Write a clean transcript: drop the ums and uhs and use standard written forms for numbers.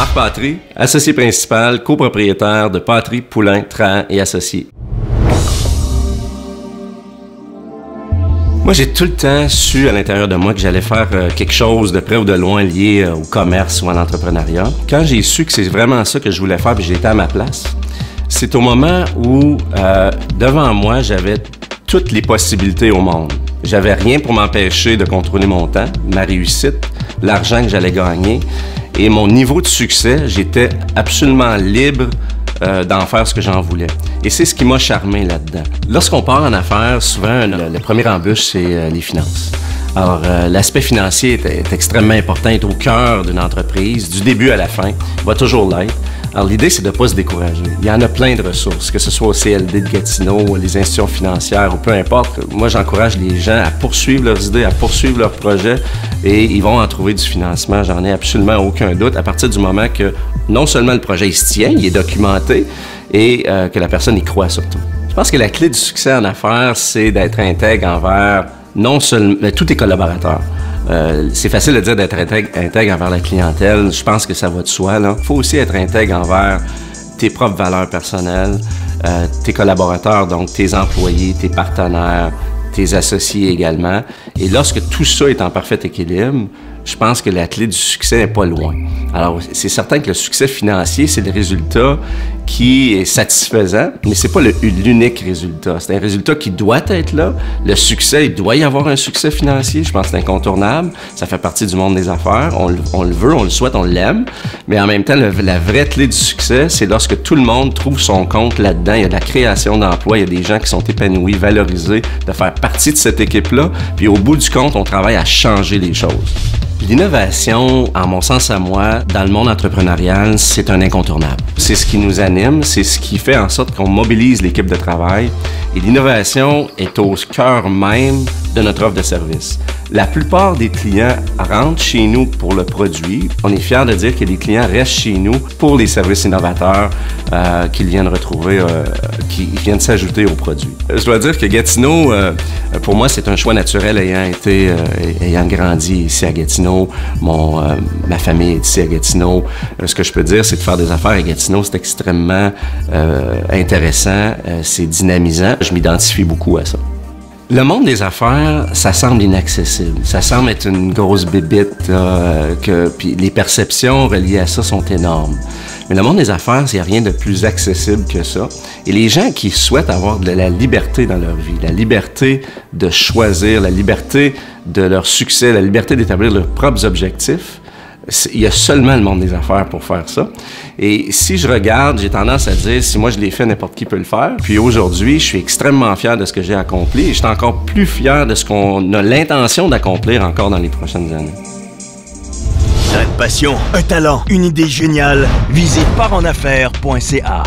Marc Patry, associé principal, copropriétaire de Patry, Poulain, Trahan et Associés. Moi, j'ai tout le temps su à l'intérieur de moi que j'allais faire quelque chose de près ou de loin lié au commerce ou à l'entrepreneuriat. Quand j'ai su que c'est vraiment ça que je voulais faire, puis j'étais à ma place, c'est au moment où, devant moi, j'avais toutes les possibilités au monde. J'avais rien pour m'empêcher de contrôler mon temps, ma réussite, l'argent que j'allais gagner et mon niveau de succès. J'étais absolument libre d'en faire ce que j'en voulais. Et c'est ce qui m'a charmé là-dedans. Lorsqu'on part en affaires, souvent, le premier embûche, c'est les finances. Alors, l'aspect financier est extrêmement important, est au cœur d'une entreprise, du début à la fin, va toujours l'être. Alors, l'idée, c'est de ne pas se décourager. Il y en a plein de ressources, que ce soit au CLD de Gatineau, les institutions financières, ou peu importe. Moi, j'encourage les gens à poursuivre leurs idées, à poursuivre leurs projets, et ils vont en trouver du financement. J'en ai absolument aucun doute, à partir du moment que non seulement le projet il se tient, il est documenté, et que la personne y croit surtout. Je pense que la clé du succès en affaires, c'est d'être intègre envers non seulement tous tes collaborateurs. C'est facile de dire d'être intègre envers la clientèle. Je pense que ça va de soi. Il faut aussi être intègre envers tes propres valeurs personnelles, tes collaborateurs, donc tes employés, tes partenaires, tes associés également. Et lorsque tout ça est en parfait équilibre, je pense que la clé du succès n'est pas loin. Alors, c'est certain que le succès financier, c'est le résultat qui est satisfaisant, mais c'est pas l'unique résultat. C'est un résultat qui doit être là. Le succès, il doit y avoir un succès financier. Je pense que c'est incontournable. Ça fait partie du monde des affaires. On le veut, on le souhaite, on l'aime. Mais en même temps, la vraie clé du succès, c'est lorsque tout le monde trouve son compte là-dedans. Il y a de la création d'emplois, il y a des gens qui sont épanouis, valorisés, de faire partie de cette équipe-là. Puis au bout du compte, on travaille à changer les choses. L'innovation, en mon sens à moi, dans le monde entrepreneurial, c'est un incontournable. C'est ce qui nous anime, c'est ce qui fait en sorte qu'on mobilise l'équipe de travail. Et l'innovation est au cœur même de notre offre de service. La plupart des clients rentrent chez nous pour le produit. On est fiers de dire que les clients restent chez nous pour les services innovateurs qu'ils viennent retrouver, qui viennent s'ajouter au produit. Je dois dire que Gatineau, pour moi, c'est un choix naturel ayant grandi ici à Gatineau. Ma famille est ici à Gatineau. Ce que je peux dire, c'est de faire des affaires à Gatineau, c'est extrêmement intéressant, c'est dynamisant. Je m'identifie beaucoup à ça. Le monde des affaires, ça semble inaccessible. Ça semble être une grosse bébite, puis les perceptions reliées à ça sont énormes. Mais le monde des affaires, il n'y a rien de plus accessible que ça. Et les gens qui souhaitent avoir de la liberté dans leur vie, la liberté de choisir, la liberté de leur succès, la liberté d'établir leurs propres objectifs, il y a seulement le monde des affaires pour faire ça. Et si je regarde, j'ai tendance à dire, si moi je l'ai fait, n'importe qui peut le faire. Puis aujourd'hui, je suis extrêmement fier de ce que j'ai accompli et je suis encore plus fier de ce qu'on a l'intention d'accomplir encore dans les prochaines années. Une passion, un talent, une idée géniale. Visite parenaffaires.ca.